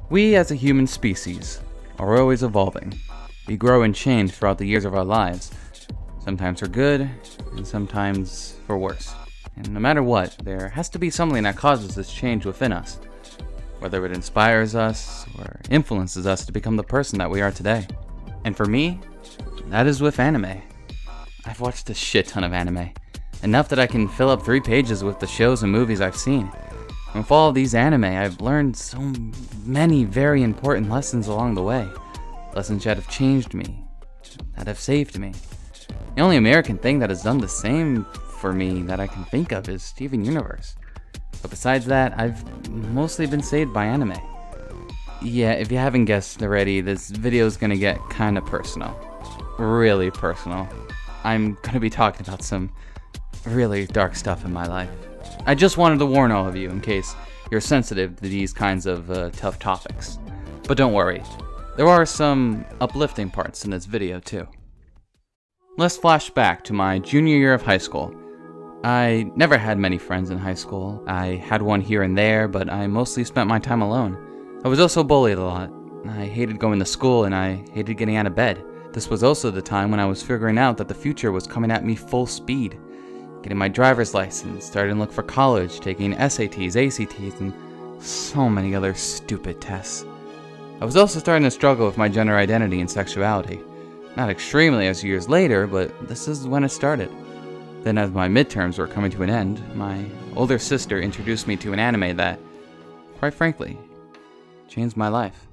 We as a human species are always evolving. We grow and change throughout the years of our lives, sometimes for good and sometimes for worse. And no matter what, there has to be something that causes this change within us, whether it inspires us or influences us to become the person that we are today. And for me, that is with anime. I've watched a shit ton of anime, enough that I can fill up 3 pages with the shows and movies I've seen. And with all of these anime, I've learned so many very important lessons along the way. Lessons that have changed me, that have saved me. The only American thing that has done the same for me that I can think of is Steven Universe. But besides that, I've mostly been saved by anime. Yeah, if you haven't guessed already, this video is gonna get kinda personal. Really personal. I'm gonna be talking about some really dark stuff in my life. I just wanted to warn all of you in case you're sensitive to these kinds of tough topics. But don't worry, there are some uplifting parts in this video too. Let's flash back to my junior year of high school. I never had many friends in high school. I had one here and there, but I mostly spent my time alone. I was also bullied a lot. I hated going to school and I hated getting out of bed. This was also the time when I was figuring out that the future was coming at me full speed. Getting my driver's license, starting to look for college, taking SATs, ACTs, and so many other stupid tests. I was also starting to struggle with my gender identity and sexuality. Not extremely as years later, but this is when it started. Then as my midterms were coming to an end, my older sister introduced me to an anime that, quite frankly, changed my life.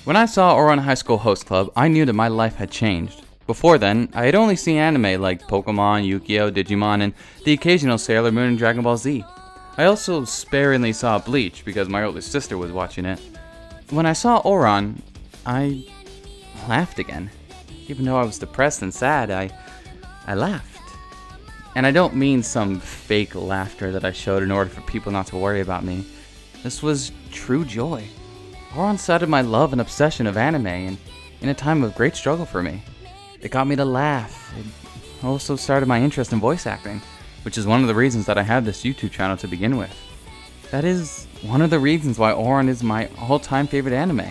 When I saw Ouran High School Host Club, I knew that my life had changed. Before then, I had only seen anime like Pokemon, Yu-Gi-Oh!, Digimon, and the occasional Sailor Moon and Dragon Ball Z. I also sparingly saw Bleach because my older sister was watching it. When I saw Ouran, I laughed again. Even though I was depressed and sad, I laughed. And I don't mean some fake laughter that I showed in order for people not to worry about me. This was true joy. Ouran started my love and obsession of anime and in a time of great struggle for me. It got me to laugh. It also started my interest in voice acting, which is one of the reasons that I have this YouTube channel to begin with. That is one of the reasons why Ouran is my all-time favorite anime,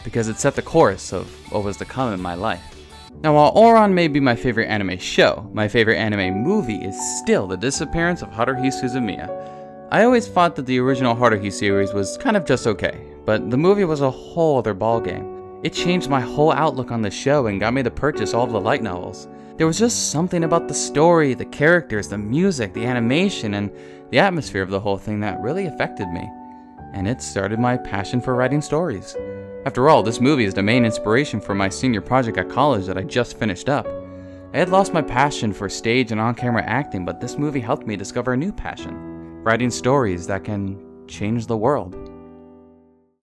because it set the course of what was to come in my life. Now while Ouran may be my favorite anime show, my favorite anime movie is still The Disappearance of Haruhi Suzumiya. I always thought that the original Haruhi series was kind of just okay, but the movie was a whole other ballgame. It changed my whole outlook on the show and got me to purchase all of the light novels. There was just something about the story, the characters, the music, the animation, and the atmosphere of the whole thing that really affected me. And it started my passion for writing stories. After all, this movie is the main inspiration for my senior project at college that I just finished up. I had lost my passion for stage and on-camera acting, but this movie helped me discover a new passion: writing stories that can change the world.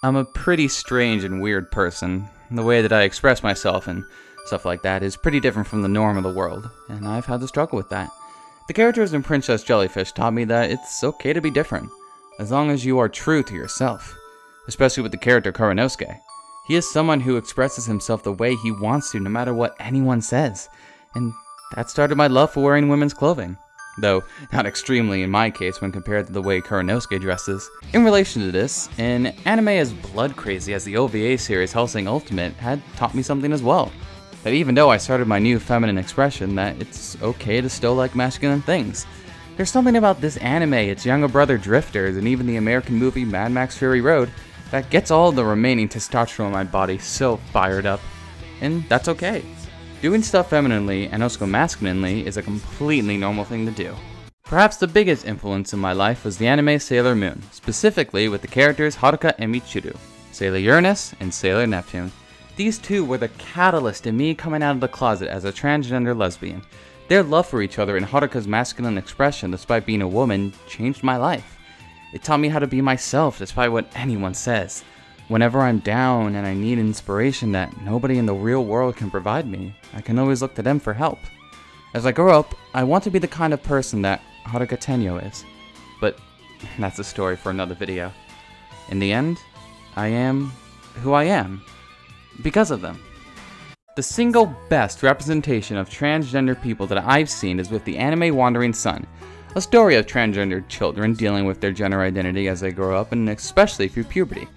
I'm a pretty strange and weird person. The way that I express myself and stuff like that is pretty different from the norm of the world, and I've had to struggle with that. The characters in Princess Jellyfish taught me that it's okay to be different, as long as you are true to yourself. Especially with the character Kuranosuke. He is someone who expresses himself the way he wants to, no matter what anyone says, and that started my love for wearing women's clothing. Though not extremely in my case when compared to the way Kuranosuke dresses. In relation to this, an anime as blood crazy as the OVA series Hellsing Ultimate had taught me something as well. That even though I started my new feminine expression, that it's okay to still like masculine things. There's something about this anime, its younger brother Drifters, and even the American movie Mad Max Fury Road that gets all the remaining testosterone in my body so fired up. And that's okay. Doing stuff femininely and also masculinely is a completely normal thing to do. Perhaps the biggest influence in my life was the anime Sailor Moon, specifically with the characters Haruka and Michiru, Sailor Uranus and Sailor Neptune. These two were the catalyst in me coming out of the closet as a transgender lesbian. Their love for each other and Haruka's masculine expression despite being a woman changed my life. It taught me how to be myself despite what anyone says. Whenever I'm down and I need inspiration that nobody in the real world can provide me, I can always look to them for help. As I grow up, I want to be the kind of person that Haruka Tenyo is. But that's a story for another video. In the end, I am who I am because of them. The single best representation of transgender people that I've seen is with the anime Wandering Sun, a story of transgendered children dealing with their gender identity as they grow up and especially through puberty.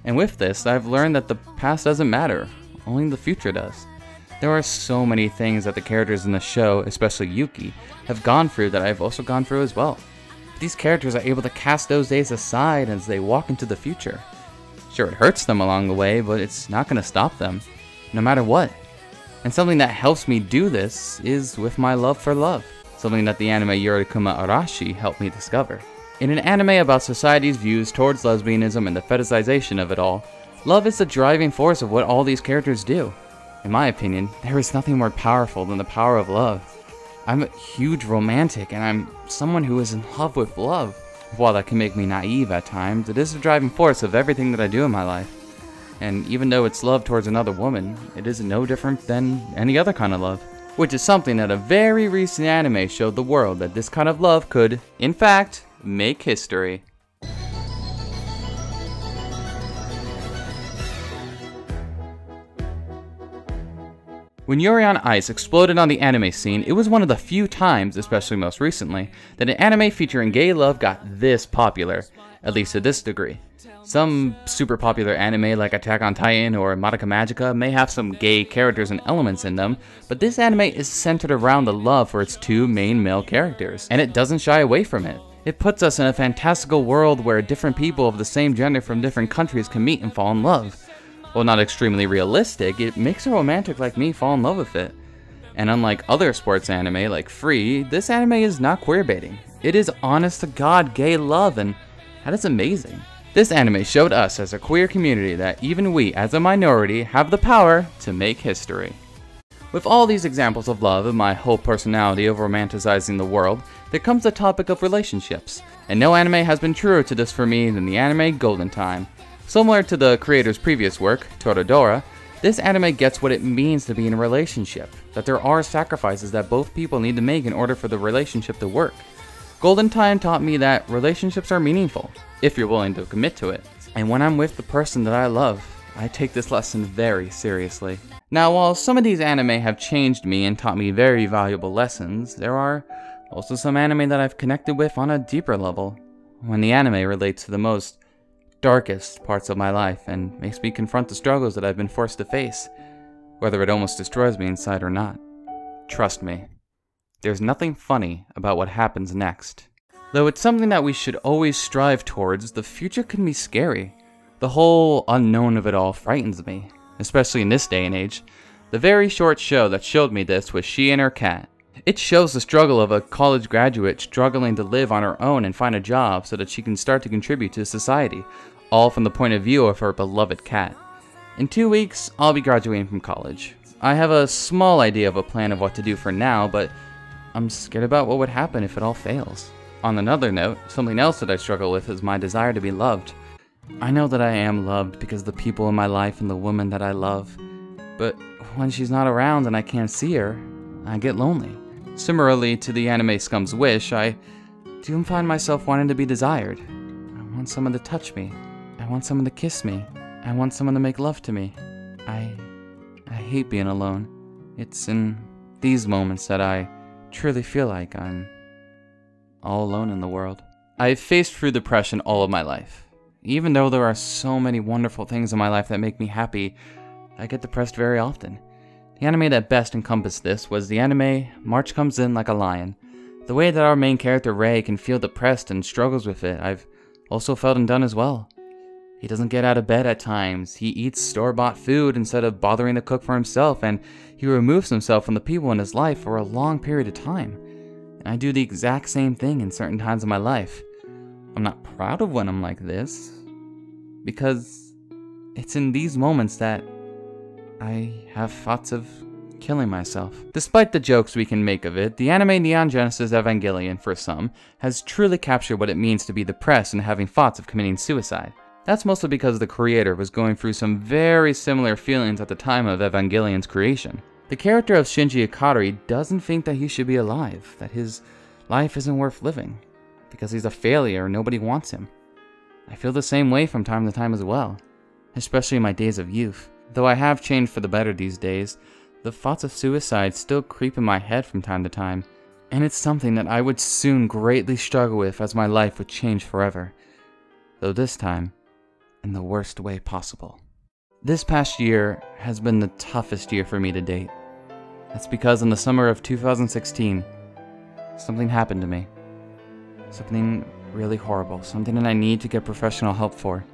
And with this, I've learned that the past doesn't matter, only the future does. There are so many things that the characters in the show, especially Yuki, have gone through that I've also gone through as well. These characters are able to cast those days aside as they walk into the future. Sure, it hurts them along the way, but it's not going to stop them, no matter what. And something that helps me do this is with my love for love, something that the anime Yorikuma Arashi helped me discover. In an anime about society's views towards lesbianism and the fetishization of it all, love is the driving force of what all these characters do. In my opinion, there is nothing more powerful than the power of love. I'm a huge romantic, and I'm someone who is in love with love. While that can make me naive at times, it is the driving force of everything that I do in my life. And even though it's love towards another woman, it is no different than any other kind of love. Which is something that a very recent anime showed the world, that this kind of love could, in fact, make history. When Yuri on Ice exploded on the anime scene, it was one of the few times, especially most recently, that an anime featuring gay love got this popular, at least to this degree. Some super popular anime like Attack on Titan or Madoka Magica may have some gay characters and elements in them, but this anime is centered around the love for its two main male characters, and it doesn't shy away from it. It puts us in a fantastical world where different people of the same gender from different countries can meet and fall in love. While not extremely realistic, it makes a romantic like me fall in love with it. And unlike other sports anime like Free, this anime is not queerbaiting. It is honest to God gay love, and that is amazing. This anime showed us as a queer community that even we as a minority have the power to make history. With all these examples of love and my whole personality of romanticizing the world, there comes the topic of relationships, and no anime has been truer to this for me than the anime Golden Time. Similar to the creator's previous work, Toradora, this anime gets what it means to be in a relationship, that there are sacrifices that both people need to make in order for the relationship to work. Golden Time taught me that relationships are meaningful, if you're willing to commit to it. And when I'm with the person that I love, I take this lesson very seriously. Now, while some of these anime have changed me and taught me very valuable lessons, there are also some anime that I've connected with on a deeper level, when the anime relates to the most darkest parts of my life and makes me confront the struggles that I've been forced to face, whether it almost destroys me inside or not. Trust me, there's nothing funny about what happens next. Though it's something that we should always strive towards, the future can be scary. The whole unknown of it all frightens me, especially in this day and age. The very short show that showed me this was She and Her Cat. It shows the struggle of a college graduate struggling to live on her own and find a job so that she can start to contribute to society, all from the point of view of her beloved cat. In 2 weeks, I'll be graduating from college. I have a small idea of a plan of what to do for now, but I'm scared about what would happen if it all fails. On another note, something else that I struggle with is my desire to be loved. I know that I am loved because of the people in my life and the woman that I love, but when she's not around and I can't see her, I get lonely. Similarly to the anime Scum's Wish, I do find myself wanting to be desired. I want someone to touch me. I want someone to kiss me. I want someone to make love to me. I hate being alone. It's in these moments that I truly feel like I'm all alone in the world. I've faced through depression all of my life. Even though there are so many wonderful things in my life that make me happy, I get depressed very often. The anime that best encompassed this was the anime March Comes In Like a Lion. The way that our main character Ray can feel depressed and struggles with it, I've also felt and done as well. He doesn't get out of bed at times, he eats store-bought food instead of bothering to cook for himself, and he removes himself from the people in his life for a long period of time. And I do the exact same thing in certain times of my life. I'm not proud of when I'm like this, because it's in these moments that I have thoughts of killing myself. Despite the jokes we can make of it, the anime Neon Genesis Evangelion, for some, has truly captured what it means to be depressed and having thoughts of committing suicide. That's mostly because the creator was going through some very similar feelings at the time of Evangelion's creation. The character of Shinji Ikari doesn't think that he should be alive, that his life isn't worth living, because he's a failure and nobody wants him. I feel the same way from time to time as well, especially in my days of youth. Though I have changed for the better these days, the thoughts of suicide still creep in my head from time to time, and it's something that I would soon greatly struggle with as my life would change forever, though this time in the worst way possible. This past year has been the toughest year for me to date. That's because in the summer of 2016, something happened to me. Something really horrible, something that I need to get professional help for.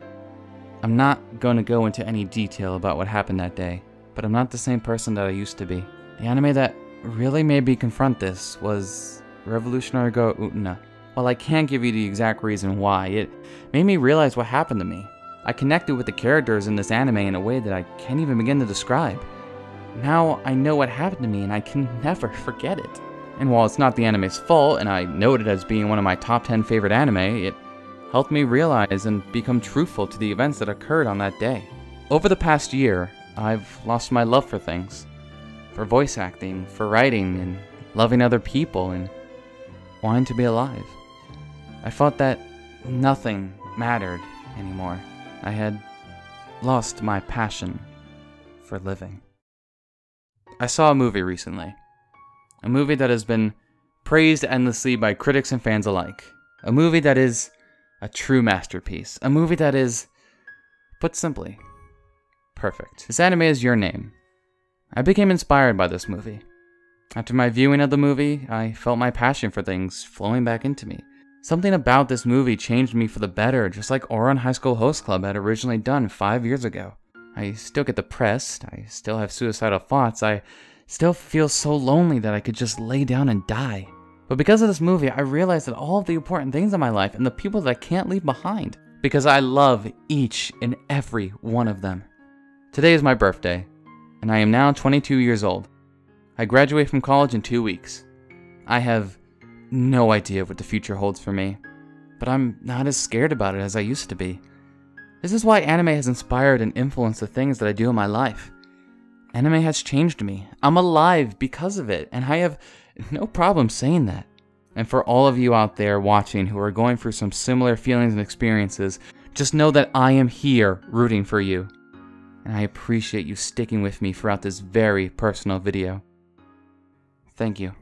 I'm not going to go into any detail about what happened that day, but I'm not the same person that I used to be. The anime that really made me confront this was Revolutionary Girl Utena. While I can't give you the exact reason why, it made me realize what happened to me. I connected with the characters in this anime in a way that I can't even begin to describe. Now I know what happened to me and I can never forget it. And while it's not the anime's fault, and I note it as being one of my top 10 favorite anime, it helped me realize and become truthful to the events that occurred on that day. Over the past year, I've lost my love for things. For voice acting, for writing, and loving other people, and wanting to be alive. I thought that nothing mattered anymore. I had lost my passion for living. I saw a movie recently. A movie that has been praised endlessly by critics and fans alike. A movie that is a true masterpiece. A movie that is, put simply, perfect. This anime is Your Name. I became inspired by this movie. After my viewing of the movie, I felt my passion for things flowing back into me. Something about this movie changed me for the better, just like Ouran High School Host Club had originally done 5 years ago. I still get depressed, I still have suicidal thoughts, I still feel so lonely that I could just lay down and die. But because of this movie, I realized that all of the important things in my life and the people that I can't leave behind, because I love each and every one of them. Today is my birthday, and I am now 22 years old. I graduate from college in 2 weeks. I have no idea what the future holds for me, but I'm not as scared about it as I used to be. This is why anime has inspired and influenced the things that I do in my life. Anime has changed me. I'm alive because of it, and I have no problem saying that. And for all of you out there watching who are going through some similar feelings and experiences, just know that I am here rooting for you. And I appreciate you sticking with me throughout this very personal video. Thank you.